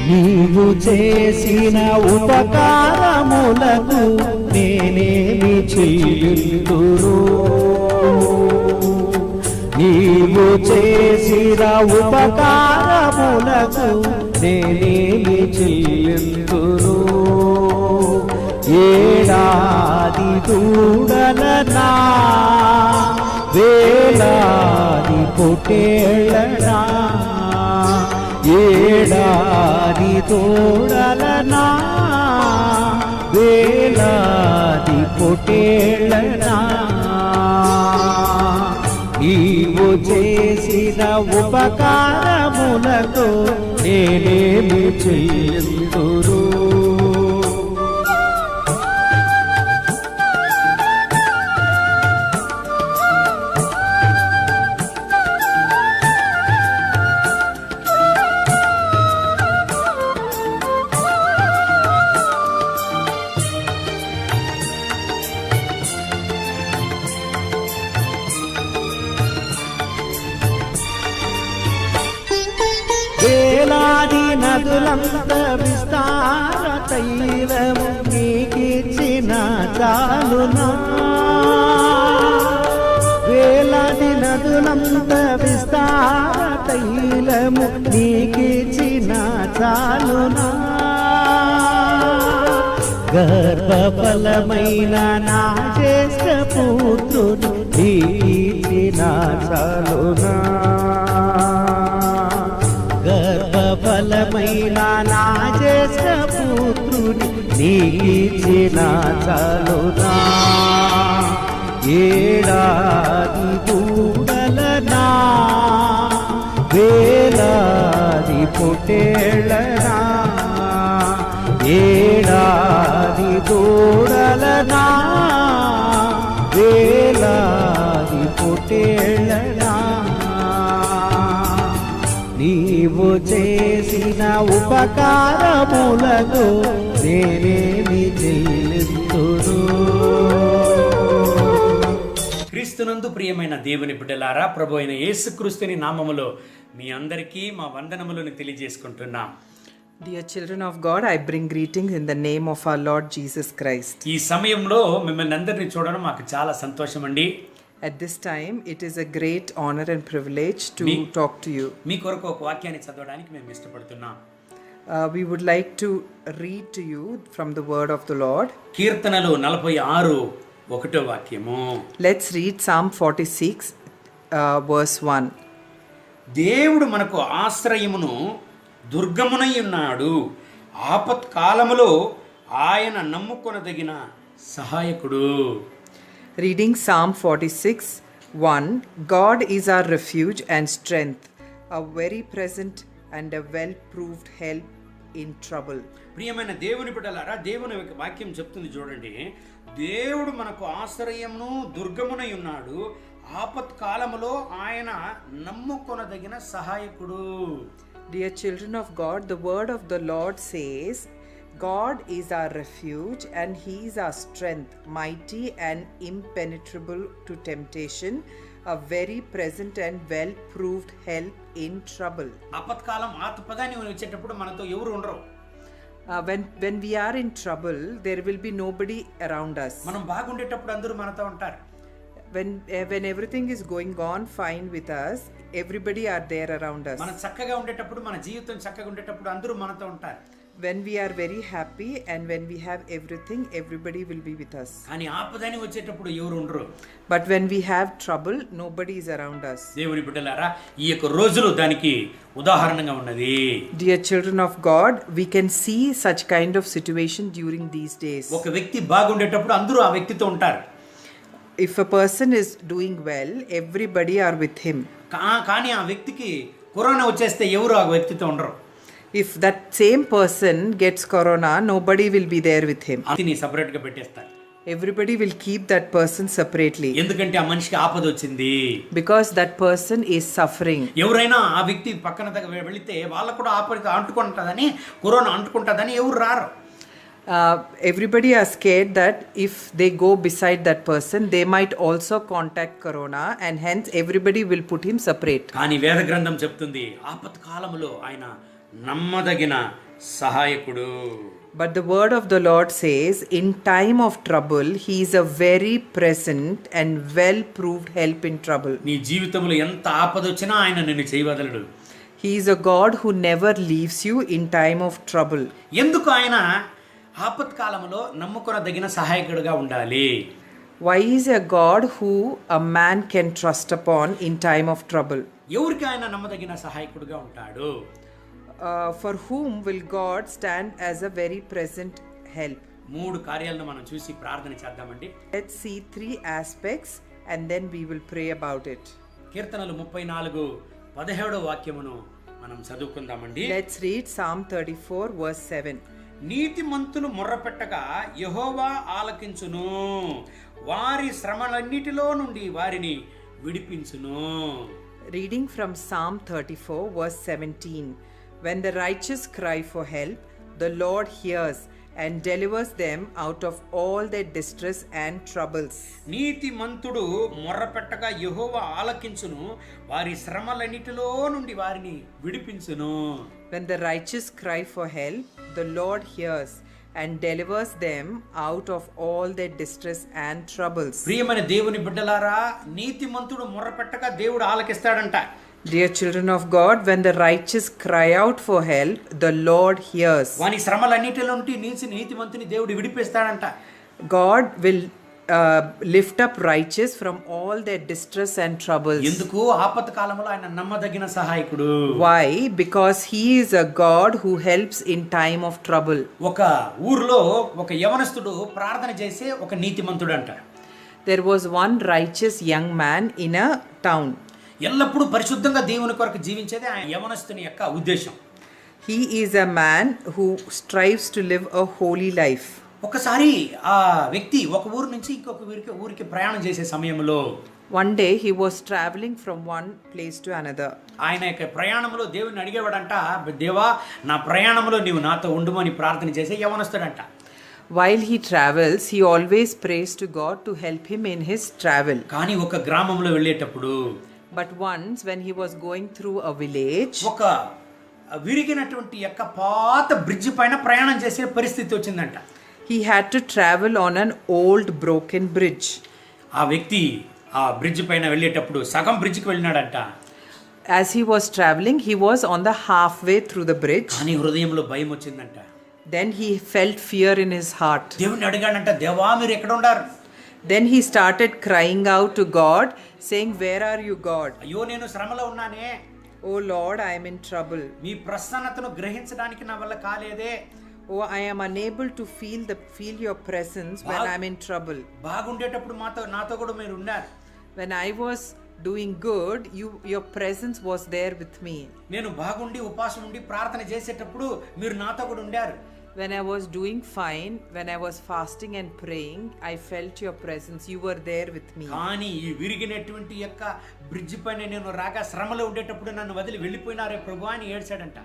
నీవు చేసిన ఉపకారములకు నేనేమి చెల్లింతును? నీవు చేసిన ఉపకారములకు నేనేమి చెల్లింతును? ఏడాది దూడలనా, వేలాది పొట్టేళ్ళనా, ఏడాది తోడలనా, వేలాది పొట్టేళ్ళనా, నీవు చేసిన ఉపకారములకు నేనేమి చెల్లింతును? వేలాది నదులంత విస్తార తైలము నీకిచ్చిన చాలునా? వేలాది నదులంత విస్తార తైలము నీకిచ్చిన చాలునా? గర్భఫలమైన నా జ్యేష్ఠ పుత్రుడు నీకిచ్చిన చాలునా? గర్భఫలమైన నా జ్యేష్ఠ పుత్రుని నీకిచ్చిన చాలునా? ఏడాది దూడలనా, వేలాది పొట్టేళ్ళనా, ఏడాది దూడలనా, వేలాది పొట్టేళ్ళనా, నీవు చేసిన ఉపకారములకు నేనేమి చెల్లింతును? క్రీస్తునందు ప్రియమైన దేవుని బిడ్డలారా, ప్రభు అయిన యేసుక్రీస్తుని నామములో మీ అందరికీ మా వందనములను తెలియజేసుకుంటున్నాం. Dear children of God, I bring greetings in the name of our Lord Jesus Christ. ఈ సమయంలో మిమ్మల్ని అందరినీ చూడడం మాకు చాలా సంతోషం అండి. At this time, it is a great honor and privilege to talk to you. మీ కొరకు ఒక వాక్యాన్ని చదవడానికి మేము ఇష్టపడుతున్నాం. We would like to read to you from the word of the Lord. కీర్తనలు 46:1 వాక్యము. Let's read Psalm 46, verse 1. దేవుడు మనకు ఆశ్రయమును దుర్గమునై ఉన్నాడు, ఆపత్కాలములో ఆయన నమ్ముకొనదగిన సహాయకుడు. Reading Psalm 46, 1. God is our refuge and strength, a very present and a well-proved help in trouble. ప్రియమైన దేవుని బిడ్డలారా, దేవుని వాక్యం చెప్తుంది చూడండి. దేవుడు మనకు ఆశ్రయమును దుర్గమునై ఉన్నాడు, ఆపత్కాలములో ఆయన నమ్ముకొనదగిన సహాయకుడు. Dear children of God, the word of the Lord says, God is our refuge and He is our strength, mighty and impenetrable to temptation, a very present and well-proved help in trouble. ఆపత్కాలం ఆపదని వచ్చేటప్పుడు మనతో ఎవరు ఉండరు. When we are in trouble, there will be nobody around us. మనం బాగుండేటప్పుడు అందరూ మనతో ఉంటారు. When everything is going on fine with us, everybody are there around us. మనం చక్కగా ఉండేటప్పుడు, మన జీవితం చక్కగా ఉండేటప్పుడు అందరూ మనతో ఉంటారు. When we are very happy and when we have everything, everybody will be with us. కానీ ఆపదని వచ్చేటప్పుడు ఎవరు ఉండరు. But when we have trouble, nobody is around us. దేవుని బిడ్డలారా, ఈ యొక్క రోజులు దానికి ఉదాహరణగా ఉన్నది. Dear children of God, we can see such kind of situation during these days. ఒక వ్యక్తి బాగుండేటప్పుడు అందరూ ఆ వ్యక్తితో ఉంటారు. If a person is doing well, everybody are with him. కానీ ఆ వ్యక్తికి కరోనా వచ్చేస్తే ఎవరు ఆ వ్యక్తితో ఉండరు. If that same person gets corona, nobody will be there with him. అతని సెపరేట్ గా పెట్టేస్తారు. Everybody will keep that person separately. ఎందుకంటే ఆ మనిషికి ఆపద వచ్చింది. Because that person is suffering. ఎవరైనా ఆ వ్యక్తి పక్కన వెళితే వాళ్ళకు కూడా ఆపద అంటుకుంటుందని, కరోనా అంటుకుంటుందని ఎవరు రారు. Everybody are scared that if they go beside that person, they might also contact corona, and hence everybody will put him separate. కానీ వేద గ్రంథం చెప్తుంది, ఆపత్కాలములో ఆయన నమ్మదగిన సహాయకుడు. But the word of the Lord says, in time of trouble, he is a very present and well-proved help in trouble. నీ జీవితంలో ఎంత ఆపదొచ్చినా ఆయన నిన్ను చేయవదలడు. He is a God who never leaves you in time of trouble. ఎందుకు ఆయన ఆపత్కాలంలో నమ్ముకొనదగిన సహాయకుడిగా ఉండాలి? Why is a God who a man can trust upon in time of trouble? ఎవరికి ఆయన నమ్మదగిన సహాయకుడిగా ఉంటాడు? For whom will God stand as a very present help? 3 కార్యాలను మనం చూసి ప్రార్థన చేద్దామండి. Let's see 3 aspects and then we will pray about it. కీర్తనలు 34:17 వాక్యమును మనం చదువుకుందామండి. Let's read Psalm 34 verse 7. నీతిమంతులు మొర్రపెట్టగా యెహోవా ఆలకించును, వారి శ్రమలన్నిటిలో నుండి వారిని విడిపించును. Reading from Psalm 34 verse 17. When the righteous cry for help, the Lord hears and delivers them out of all their distress and troubles. నీతిమంతుడు మొర్రపెట్టగా యెహోవా ఆలకించును, వారి శ్రమలన్నిటిలో నుండి వారిని విడిపించును. When the righteous cry for help, the Lord hears and delivers them out of all their distress and troubles. ప్రియమైన దేవుని బిడ్డలారా, నీతిమంతుడు మొర్రపెట్టగా దేవుడు ఆలకిస్తాడంట. Dear children of God, when the righteous cry out for help, the Lord hears. వాని శ్రమలన్నిటిలో నుండి నీతిమంతుని దేవుడు విడిపిస్తాడంట. God will lift up righteous from all their distress and troubles. ఎందుకు? ఆపత్కాలంలో ఆయన నమ్మదగిన సహాయకుడు. Why? Because he is a God who helps in time of trouble. ఒక ఊర్లో ఒక యవనస్తుడు ప్రార్థన చేసే ఒక నీతిమంతుడు అంట. There was one righteous young man in a town. ఎల్లప్పుడూ పరిశుద్ధంగా దేవుని కొరకు జీవించేది ఆ యవనస్తుని యొక్క ఉద్దేశం. He is a man who strives to live a holy life. ఒకసారి ఆ వ్యక్తి ఒక ఊరు నుంచి ఇంకొక ఊరికి ప్రయాణం చేసే సమయంలో One day he was traveling from one place to another. ఆయన యొక్క ప్రయాణంలో దేవుని అడిగేవాడంట, దేవా నా ప్రయాణంలో నీవు నాతో ఉండుమని ప్రార్థన చేసే యవనస్తుడంట. While he travels, he always prays to God to help him in his travel. కానీ ఒక గ్రామంలో వెళ్ళేటప్పుడు But once when he was going through a village, ఒక విరిగినటువంటి యొక్క పాత బ్రిడ్జ్ పైన ప్రయాణం చేసే పరిస్థితి వచ్చిందంట. he had to travel on an old broken bridge. ఆ వ్యక్తి ఆ బ్రిడ్జ్ పైన వెళ్ళేటప్పుడు సగం బ్రిడ్జ్కి వెళ్ళినాడంట. As he was traveling, he was on the halfway through the bridge. కానీ హృదయంలో భయం వచ్చిందంట. Then he felt fear in his heart. దేవుని అడిగాడంట, దేవా మీరు ఎక్కడ ఉన్నారు? Then he started crying out to God, saying, "Where are you, God? అయ్యో నేను శ్రమలో ఉన్నానే, Oh Lord, I am in trouble. మీ ప్రసన్నతను గ్రహించడానికి నా వల్ల కాలేదే. Oh, I am unable to feel your presence when I am in trouble. బాగుండేటప్పుడు నాతో కూడా మీరు ఉన్నారు. When I was doing good, your presence was there with me. నేను బాగుండి ఉపవాసం ఉండి ప్రార్థన చేసేటప్పుడు మీరు నాతో కూడా ఉండారు. When I was doing fine, when I was fasting and praying, I felt your presence. You were there with me." కానీ ఈ విరిగినటువంటి యొక్క బ్రిడ్జ్ పైన నేను రాగా శ్రమలో ఉండేటప్పుడు నన్ను వదిలి వెళ్ళిపోయినారే ప్రభు అని ఏడ్చాడంట.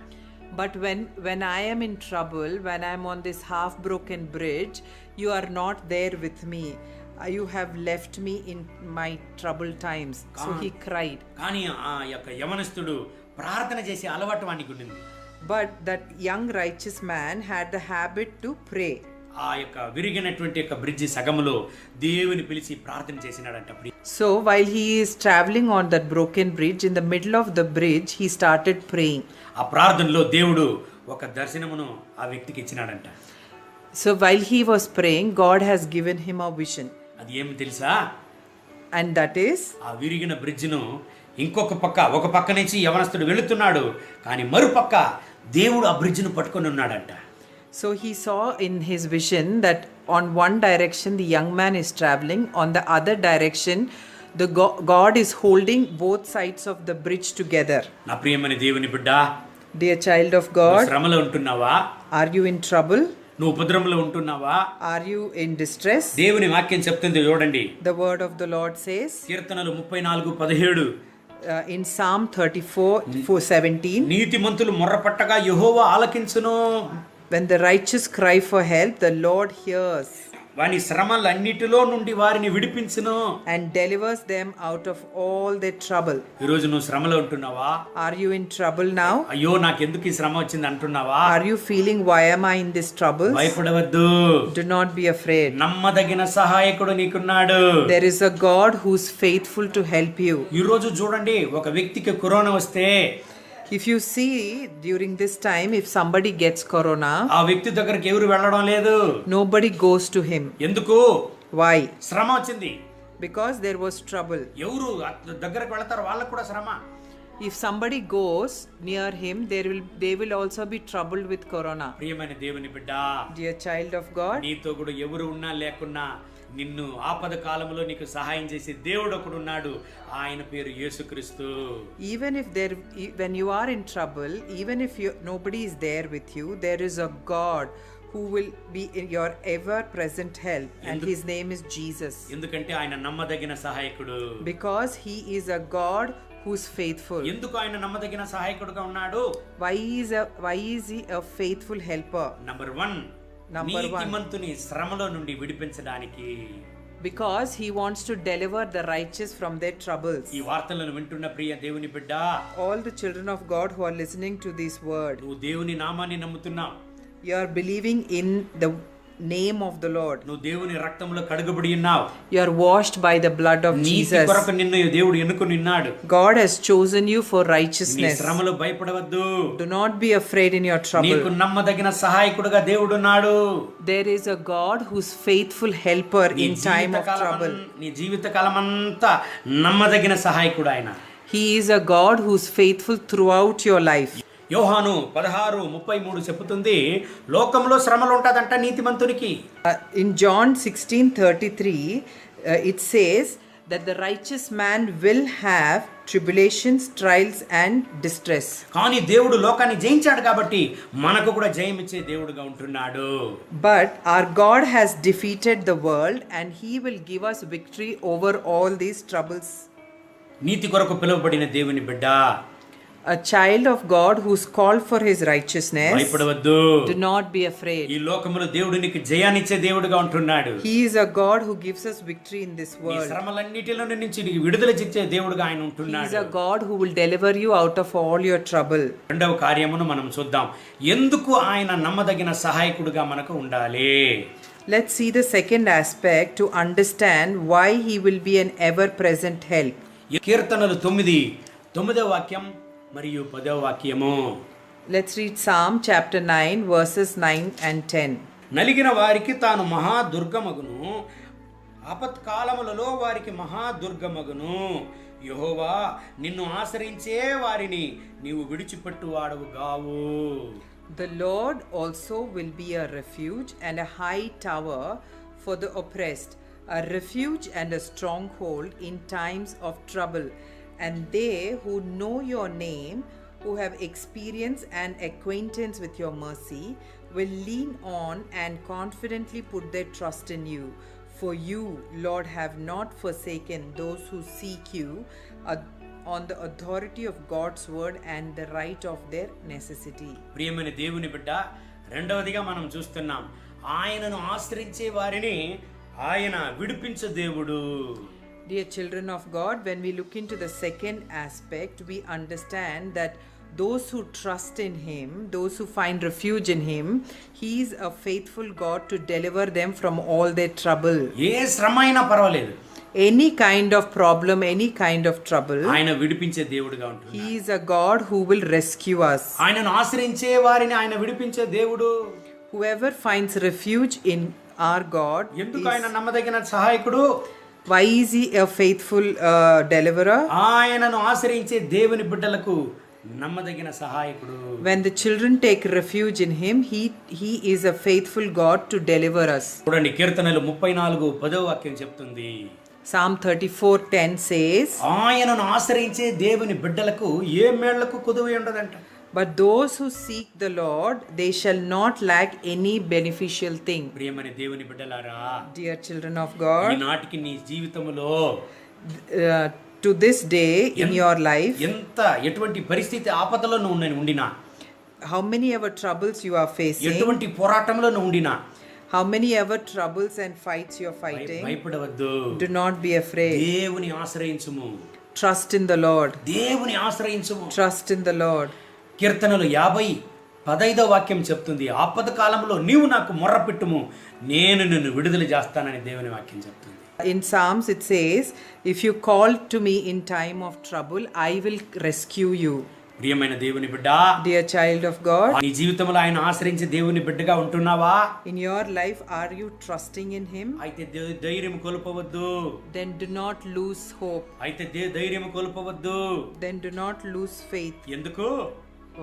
But when I am in trouble, when I am on this half broken bridge, you are not there with me. You have left me in my troubled times. So he cried. కానీ ఆ యొక్క యవనస్తుడు ప్రార్థన చేసే అలవాటు వానికి ఉండింది. But that young righteous man had the habit to pray. ఆ యొక్క విరిగినటువంటి యొక్క బ్రిడ్జి సగములో దేవుని పిలిచి ప్రార్థన చేసినాడంట. So while he is traveling on that broken bridge, in the middle of the bridge, he started praying. ఆ ప్రార్థనలో దేవుడు ఒక దర్శనమును ఆ వ్యక్తికి ఇచ్చినాడంట. So while he was praying, God has given him a vision. అది ఏమి తెలుసా? And that is, ఆ విరిగిన బ్రిడ్జిను ఒక పక్క నుంచి యవనస్తుడు వెళుతున్నాడు, కానీ మరుపక్క దేవుడు ఆ బ్రిడ్జిను పట్టుకొని ఉన్నాడంట. so he saw in his vision that on one direction the young man is traveling, on the other direction the God is holding both sides of the bridge together. నా ప్రియమైన దేవుని బిడ్డ, Dear child of God, శ్రమలో ఉంటున్నావా? are you in trouble? నువ్వు ఉపద్రవంలో ఉంటున్నావా? Are you in distress? దేవుని వాక్యం చెప్తుంది చూడండి. The word of the Lord says కీర్తనలు 34:17 in Psalm 34:17, నీతిమంతులు మొర్రపట్టగా యెహోవా ఆలకించును. when the righteous cry for help, the Lord hears. వాని శ్రమలన్నిటిలో నుండి వారిని విడిపించును. and delivers them out of all their trouble. ఈ రోజు నువ్వు శ్రమలో ఉంటున్నావా? Are you in trouble now? అయ్యో నాకెందుకు ఈ శ్రమ వచ్చింది అంటున్నావా? Are you feeling, why am I in this trouble? భయపడవద్దు. Do not be afraid. నమ్మదగిన సహాయకుడు నీకున్నాడు. There is a God who's faithful to help you. ఈ రోజు చూడండి, ఒక వ్యక్తికి కరోనా వస్తే If you see during this time, if somebody gets corona, ఆ వ్యక్తి దగ్గరికి ఎవరు వెళ్ళడం లేదు. nobody goes to him. ఎందుకు? Why? శ్రమ వచ్చింది. Because there was trouble. ఎవరు దగ్గరకు వెళ్తారు, వాళ్ళకు కూడా శ్రమ. If somebody goes near him, they will also be troubled with corona. ప్రియమైన దేవుని బిడ్డ, Dear child of God, నీతో కూడా ఎవరు ఉన్నా లేకున్నా నిన్ను ఆపద కాలంలో నీకు సహాయం చేసే దేవుడు ఒకడు ఉన్నాడు. ఆయన పేరు యేసుక్రీస్తు. even if when you are in trouble, even if nobody is there with you, there is a God who will be in your ever present help, and his name is Jesus. ఎందుకంటే ఆయన నమ్మదగిన సహాయకుడు. Because he is a God who's faithful. ఎందుకు ఆయన నమ్మదగిన సహాయకుడుగా ఉన్నాడు? Why is he a faithful helper? Number 1, నీతిమంతుని శ్రమలో నుండి విడిపించడానికి. Because he wants to deliver the righteous from their troubles. ఈ వార్తలను వింటున్న ప్రియ దేవుని బిడ్డ, All the children of God who are listening to this word, నువ్వు దేవుని నామాన్ని నమ్ముతున్నావు. you are believing in the name of the Lord. నువ్వు దేవుని రక్తంలో కడుగబడి ఉన్నావు. You are washed by the blood of NITI Jesus. కొరకు నిన్ను దేవుడు ఎన్నుకొని ఉన్నాడు. God has chosen you for నీ righteousness. శ్రమలో భయపడవద్దు. Do not be afraid in your నీకు trouble. నమ్మదగిన సహాయకుడుగా దేవుడు ఉన్నాడు. There is a God who's faithful helper in time of trouble. నీ జీవిత కాలమంతా నమ్మదగిన సహాయకుడు ఆయన. He is a God who's faithful throughout your life. యోహాను 16:33 చెబుతుంది, లోకంలో శ్రమలు ఉంటదంట నీతిమంతునికి. In John 16:33, it says that the righteous man will have tribulations, trials and distress. కానీ దేవుడు లోకాన్ని జయించాడు కాబట్టి మనకు కూడా జయం ఇచ్చే దేవుడుగా ఉంటున్నాడు. But our God has defeated the world and he will give us victory over all these troubles. నీతి కొరకు పిలువబడిన దేవుని బిడ్డ, A child of God who's called for his righteousness, భయపడవద్దు. do not be afraid. ఈ లోకములో దేవుడు నీకు జయాన్నిచ్చే దేవుడుగా ఉంటున్నాడు. He is a God who gives us victory in this నీ world. శ్రమలన్నిటిలో నుంచి నీకు విడుదల ఇచ్చే దేవుడుగా ఆయన He is ఉంటున్నాడు. a God who will deliver you out of all your trouble. రెండవ కార్యమును మనం చూద్దాం. ఎందుకు ఆయన నమ్మదగిన సహాయకుడుగా మనకు ఉండాలి? Let's see the second aspect to understand why he will be an ever present help. కీర్తనలు 9వ వాక్యం మరియు 10వ వాక్యము. Let's read Psalm chapter 9 verses 9 and 10. నలిగిన వారికి తాను మహాదుర్గమగును, ఆపత్కాలములలో వారికి మహాదుర్గమగును. యెహోవా, నిన్ను ఆశ్రయించే వారిని నీవు విడిచిపెట్టువాడవు గావు. The Lord also will be a refuge and a high tower for the oppressed, a refuge and a stronghold in times of trouble. And they who know your name, who have experience and acquaintance with your mercy, will lean on and confidently put their trust in you. For you, Lord, have not forsaken those who seek you, on the authority of God's word and the right of their necessity. ప్రియమైన దేవుని బిడ్డ, రెండవదిగా మనం చూస్తున్నాం, ఆయనను ఆశ్రయించే వారిని ఆయన విడిపించే దేవుడు. Dear children of God, when we look into the second aspect, we understand that those who trust in him, those who find refuge in him, he is a faithful God to deliver them from all their trouble. ఏ శ్రమ అయినా పర్వాలేదు, Any kind of problem, any kind of trouble, ఆయన విడిపించే దేవుడుగా ఉంటున్నాడు. he is a God who will rescue us. ఆయనను ఆశ్రయించే వారిని ఆయన విడిపించే దేవుడు. Whoever finds refuge in our God, ఎందుకు ఆయన నమ్మదగిన సహాయకుడు? why is he a faithful deliverer? ఆయనను ఆశ్రయించే దేవుని బిడ్డలకు నమ్మదగిన సహాయకుడు. When the children take refuge in him, he is a faithful God to deliver us. చూడండి, కీర్తనలు 34:10వ వాక్యం చెప్తుంది, Psalm 34:10 says, ఆయనను ఆశ్రయించే దేవుని బిడ్డలకు ఏ మేళ్లకు కుదువ ఉండదంట. but those who seek the Lord, they shall not lack any beneficial thing. ప్రియమైన దేవుని బిడ్డలారా, Dear children of God, ఈనాటికి నీ జీవితంలో to this day in your life, ఎటువంటి పరిస్థితి ఆపదలో నువ్వు ఉండినా, how many ever troubles you are facing, ఎటువంటి పోరాటంలో నువ్వు ఉండినా, How many ever troubles and fights you're fighting, భయపడవద్దు. do not be afraid. దేవుని ఆశ్రయించుము. Trust in the Lord. దేవుని ఆశ్రయించుము. Trust in the Lord. కీర్తనలు 50:15 వాక్యం చెప్తుంది, ఆపద కాలంలో నీవు నాకు మొర్రపెట్టుము, నేను నిన్ను విడుదల చేస్తానని దేవుని వాక్యం చెప్తుంది. In Psalms it says, if you call to me in time of trouble, I will rescue you. ప్రియమైన దేవుని బిడ్డ, Dear child of God, నీ జీవితంలో ఆయన ఆశ్రయించి దేవుని బిడ్డగా ఉంటున్నావా? in your life, are you trusting in Him? అయితే ధైర్యం కోల్పోవద్దు. Then do not lose hope. అయితే ధైర్యం కోల్పోవద్దు. Then do not lose faith. ఎందుకు?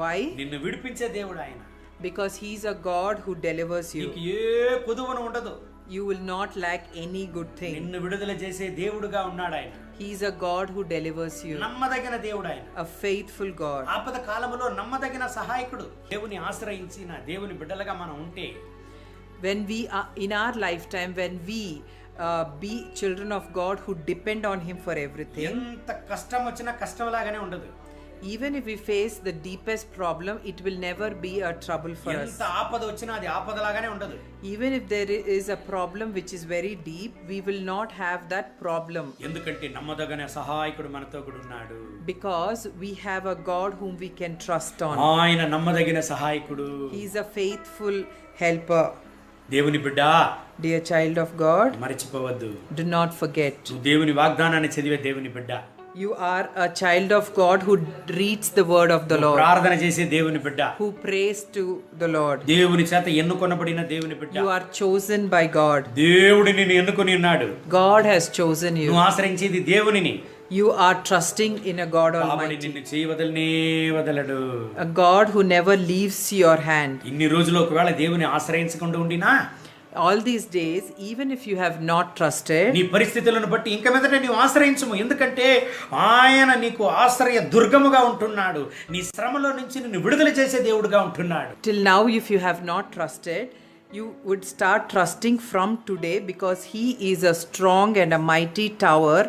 Why? నిన్ను విడిపించే దేవుడు ఆయన. Because He's a God who delivers you. నీకు ఏ కొదువను ఉండదు. You will not lack any good thing. నిన్ను విడుదల చేసే దేవుడుగా ఉన్నాడు ఆయన. He's a God who delivers you. నమ్మదగిన దేవుడు ఆయన. A faithful God. ఆపద కాలంలో నమ్మదగిన సహాయకుడు. దేవుని ఆశ్రయించిన దేవుని బిడ్డలుగా మనం ఉంటే, When we are in our lifetime, when we be children of God who depend on Him for everything, ఎంత కష్టం వచ్చినా కష్టంలాగానే ఉండదు. even if we face the deepest problem, it will never be a trouble for us. ఎంత ఆపద వచ్చినా అది ఆపదలాగానే ఉండదు. Even if there is a problem which is very deep, we will not have that problem. ఎందుకంటే నమ్మదగిన సహాయకుడు మనతో కూడా ఉన్నాడు. Because we have a God whom we can trust on. ఆయన నమ్మదగిన సహాయకుడు. He is a faithful helper. దేవుని బిడ్డ, Dear child of God, మర్చిపోవద్దు. do not forget. నువ్వు దేవుని వాగ్దానాన్ని చదివే దేవుని బిడ్డ. You are a child of God who reads the word of the Lord, ప్రార్థన చేసే దేవుని బిడ్డ. who prays to the Lord. దేవుని చేత ఎన్నుకొనబడిన దేవుని బిడ్డ. You are chosen by God. దేవుడు నిన్ను ఎన్నుకొని ఉన్నాడు. God has chosen you. నువ్వు ఆశ్రయించేది దేవునిని. You are trusting in a God కాబట్టి Almighty, నిన్ను చేయవదలనే వదలడు. a God who never leaves your hand. ఇన్ని రోజులు ఒకవేళ దేవుని ఆశ్రయించకుండా ఉండినా, All these days, even if you have not trusted, నీ పరిస్థితులను బట్టి ఇంక మీదట నీవు ఆశ్రయించము. ఎందుకంటే ఆయన నీకు ఆశ్రయ దుర్గముగా ఉంటున్నాడు. నీ శ్రమలో నుంచి నిన్ను విడుదల చేసే దేవుడుగా ఉంటున్నాడు. till now, if you have not trusted, you would start trusting from today, because He is a strong and a mighty tower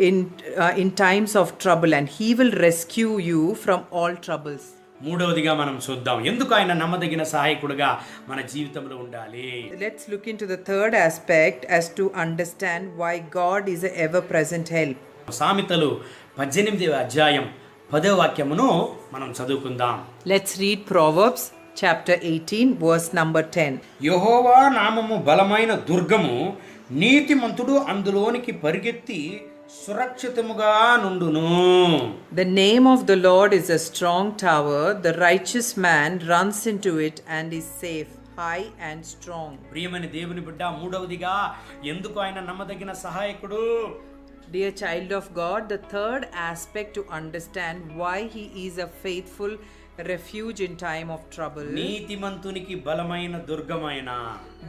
in times of trouble, and He will rescue you from all troubles. మూడవదిగా మనం చూద్దాం, ఎందుకు ఆయన నమ్మదగిన సహాయకుడుగా మన జీవితంలో ఉండాలి. Let's look into the third aspect as to understand why God is an ever-present help. సామెతలు 18వ అధ్యాయం 10వ వాక్యమును మనం చదువుకుందాం. Let's read Proverbs chapter 18, verse number 10. యెహోవా నామము బలమైన దుర్గము, నీతిమంతుడు అందులోనికి పరిగెత్తి సురక్షితముగా నుండును. The name of the Lord is a strong tower, the righteous man runs into it and is safe, high and strong. ప్రియమైన దేవుని బిడ్డ, మూడవదిగా ఎందుకు ఆయన నమ్మదగిన సహాయకుడు? Dear child of God, the third aspect to understand why He is a faithful refuge in time of trouble, నీతిమంతునికి బలమైన దుర్గమైన,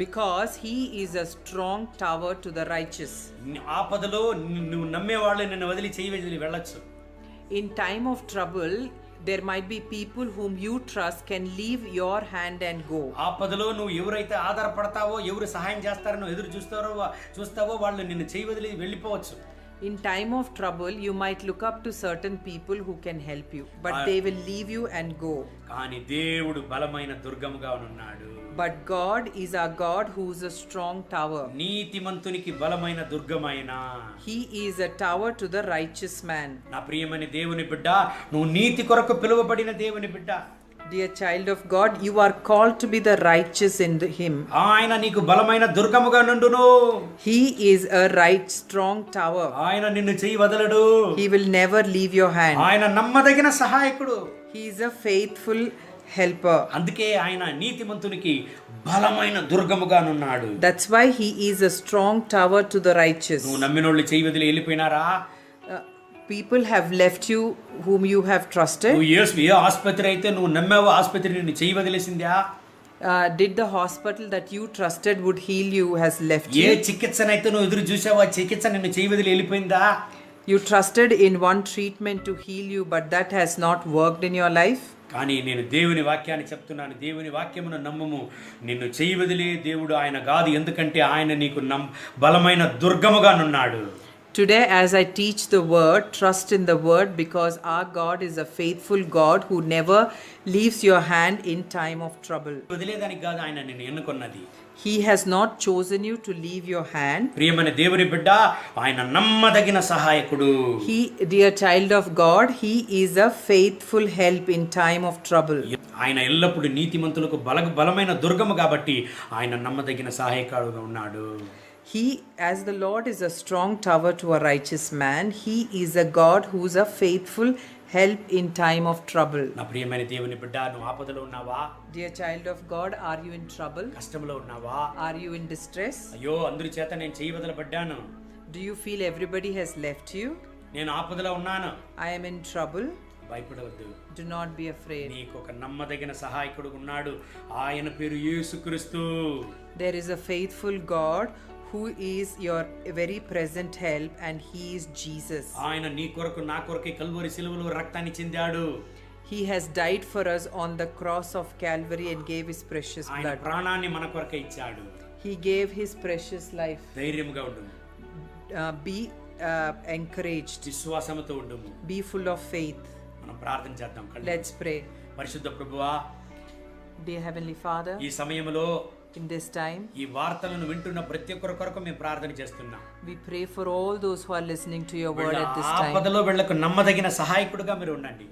because He is a strong tower to the righteous. ఆపదలో నువ్వు నమ్మేవాళ్ళు నిన్ను వదిలి చేయి వదిలి వెళ్ళొచ్చు. In time of trouble, there might be people whom you trust can leave your hand and go. ఆపదలో నువ్వు ఎవరైతే ఆధారపడతావో, ఎవరు సహాయం చేస్తారో ఎదురు చూస్తావో వాళ్ళు నిన్ను చేయి వదిలి వెళ్ళిపోవచ్చు. In time of trouble, you might look up to certain people who can help you, but they will leave you and go. కానీ దేవుడు బలమైన దుర్గముగా ఉన్నాడు. But God is our God who is a strong tower. నీతిమంతునికి బలమైన దుర్గమైన. He is a tower to the righteous man. నా ప్రియమైన దేవుని బిడ్డ, నువ్వు నీతి కొరకు పిలువబడిన దేవుని బిడ్డ. Dear child of God, you are called to be the righteous in Him. ఆయన నీకు బలమైన దుర్గముగా నుండును. He is a strong tower. ఆయన నిన్ను చేయి వదలడు. He will never leave your hand. ఆయన నమ్మదగిన సహాయకుడు. He is a faithful helper. అందుకే ఆయన నీతిమంతునికి బలమైన దుర్గముగా ఉన్నాడు. That's why He is a strong tower to the righteous. నువ్వు నమ్మినోళ్ళు చేయి వదిలి వెళ్ళిపోయినారా? People have left you whom you have trusted. నువ్వు ఏ ఆసుపత్రి అయితే నువ్వు నమ్మావో ఆసుపత్రి నిన్ను చేయి వదిలేసిందా? Did the hospital that you trusted would heal you has left A you? చికిత్సనైతే నువ్వు ఎదురు చూసావో ఆ చికిత్స నిన్ను చేయి వదిలి వెళ్ళిపోయిందా? You trusted in one treatment to heal you, but that has not worked in your life. కానీ నేను దేవుని వాక్యాన్ని చెప్తున్నాను, దేవుని వాక్యమును నమ్మము. నిన్ను చేయి వదిలే దేవుడు ఆయన కాదు. ఎందుకంటే ఆయన నీకు బలమైన దుర్గముగా నున్నాడు. Today, as I teach the word, trust in the word, because our God is a faithful God who never leaves your hand in time of trouble. వదిలేదానికి కాదు ఆయన నిన్ను ఎన్నుకున్నది. He has not chosen you to leave your hand. ప్రియమైన దేవుని బిడ్డ, ఆయన నమ్మదగిన సహాయకుడు. He, dear child of God, he is a faithful help in time of trouble. ఆయన ఎల్లప్పుడూ నీతిమంతులకు బలమైన దుర్గము కాబట్టి ఆయన నమ్మదగిన సహాయకుడుగా ఉన్నాడు. He, as the Lord is a strong tower to a righteous man, he is a God who is a faithful help in time of trouble. నా ప్రియమైన దేవుని బిడ్డ, నువ్వు ఆపదలో ఉన్నావా? Dear child of God, are you in trouble? కష్టంలో ఉన్నావా? Are you in distress? అయ్యో, అందరి చేత నేను చేయి వదలబడ్డాను. Do you feel everybody has left you? నేను ఆపదలో ఉన్నాను. I am in trouble. భయపడవద్దు. Do not be afraid. నీకు ఒక నమ్మదగిన సహాయకుడు ఉన్నాడు. ఆయన పేరు యేసుక్రీస్తు. There is a faithful God who is your very present help, and he is Jesus. ఆయన నీ కొరకు నా కొరకు కల్వరి సిలువలో రక్తాన్ని చిందాడు. He has died for us on the cross of Calvary and gave his precious ఆయన blood. ప్రాణాన్ని మన కొరకు ఇచ్చాడు. He gave his precious life. ధైర్యంగా ఉండు. Be encouraged. విశ్వాసంతో ఉండుము. Be full of faith. మనం ప్రార్థన చేద్దాం. Let's pray. పరిశుద్ధ ప్రభువా, Dear Heavenly Father, ఈ సమయంలో in this time, ఈ వార్తలను వింటున్న ప్రతి ఒక్కరి కొరకు మేము ప్రార్థన చేస్తున్నాం. we pray for all those who are listening to your word వీళ్ళ at this time. ఆపదలో వీళ్ళకు నమ్మదగిన సహాయకుడుగా మీరు ఉండండి.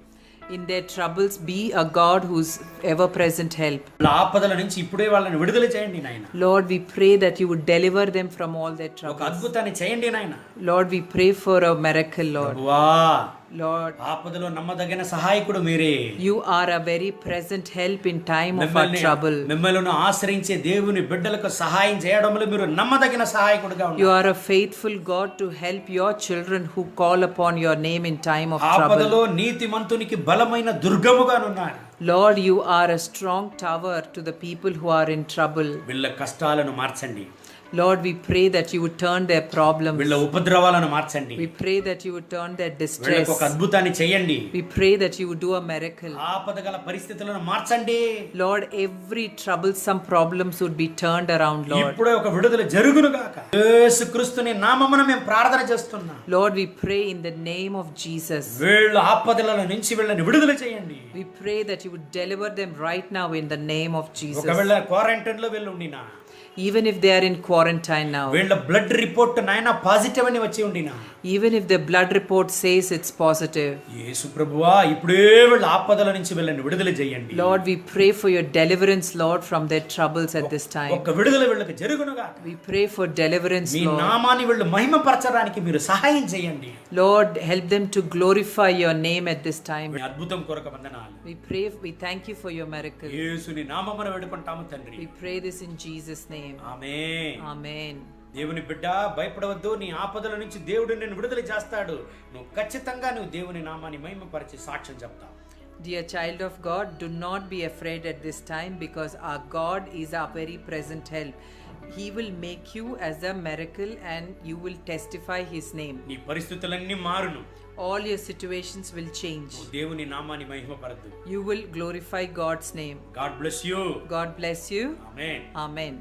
In their troubles, be a God who's ever present help. వాళ్ళ ఆపదల నుంచి ఇప్పుడే వాళ్ళని విడుదల చేయండి నాయన. Lord, we pray that you would deliver them from all their ఒక troubles. అద్భుతాన్ని చేయండి నాయన. Lord, we pray for a miracle, Lord. ప్రభువా, Lord, ఆపదలో నమ్మదగిన సహాయకుడు మీరే. you are a very present help in time of our trouble. మిమ్మల్ని ఆశ్రయించే దేవుని బిడ్డలకు సహాయం చేయడంలో మీరు నమ్మదగిన సహాయకుడుగా ఉన్నారు. You are a faithful God to help your children who call upon your name in time of trouble. ఆపదలో నీతిమంతునికి బలమైన దుర్గముగా ఉన్నారు. Lord, you are a strong tower to the people who are in trouble. వీళ్ళ కష్టాలను మార్చండి. Lord, we pray that you would turn their problems. వీళ్ళ ఉపద్రవాలను మార్చండి. We pray that you would turn their distress. వీళ్ళకు ఒక అద్భుతాన్ని చేయండి. We pray that you would do a miracle. ఆపదగల పరిస్థితులను మార్చండి. Lord, every troublesome problems would be turned around, Lord. ఇప్పుడే ఒక విడుదల జరుగును గాక. యేసుక్రీస్తుని నామమున మేము ప్రార్థన చేస్తున్నాం. Lord, we pray in the name of Jesus. వీళ్ళ ఆపదల నుంచి వీళ్ళని విడుదల చేయండి. We pray that you would deliver them right now in the name of Jesus. ఒకవేళ క్వారంటైన్ లో వీళ్ళు ఉండినా, Even if they are in quarantine now, వీళ్ళ బ్లడ్ రిపోర్ట్ నాయన పాజిటివ్ అని వచ్చి ఉండినా, even if their blood report says it's positive, యేసు ప్రభువా, ఇప్పుడే వీళ్ళ ఆపదల నుంచి వీళ్ళని విడుదల చేయండి. Lord, we pray for your deliverance, Lord, from their troubles at this time. ఒక విడుదల వీళ్ళకి జరుగును గాక. We pray for deliverance, me Lord. నామాన్ని వీళ్ళు మహిమపరచడానికి మీరు సహాయం చేయండి. Lord, help them to glorify your name at this time. మీ అద్భుతం కొరకు వందనాలు. We thank you for your miracle. యేసుని నామమున వేడుకుంటాము తండ్రి. We pray this in Jesus' name. Amen. Amen. దేవుని బిడ్డ, భయపడవద్దు. నీ ఆపదల నుంచి దేవుడు నిన్ను విడుదల చేస్తాడు. నువ్వు ఖచ్చితంగా నువ్వు దేవుని నామాన్ని మహిమపరిచి సాక్ష్యం చెప్తావు. Dear child of God, do not be afraid at this time, because our God is our very present help. He will make you as a miracle and you will testify his name. నీ పరిస్థితులన్నీ మారును. All your situations will change. దేవుని నామాన్ని మహిమపరచు. You will glorify God's name. God bless you. God bless you. Amen. Amen.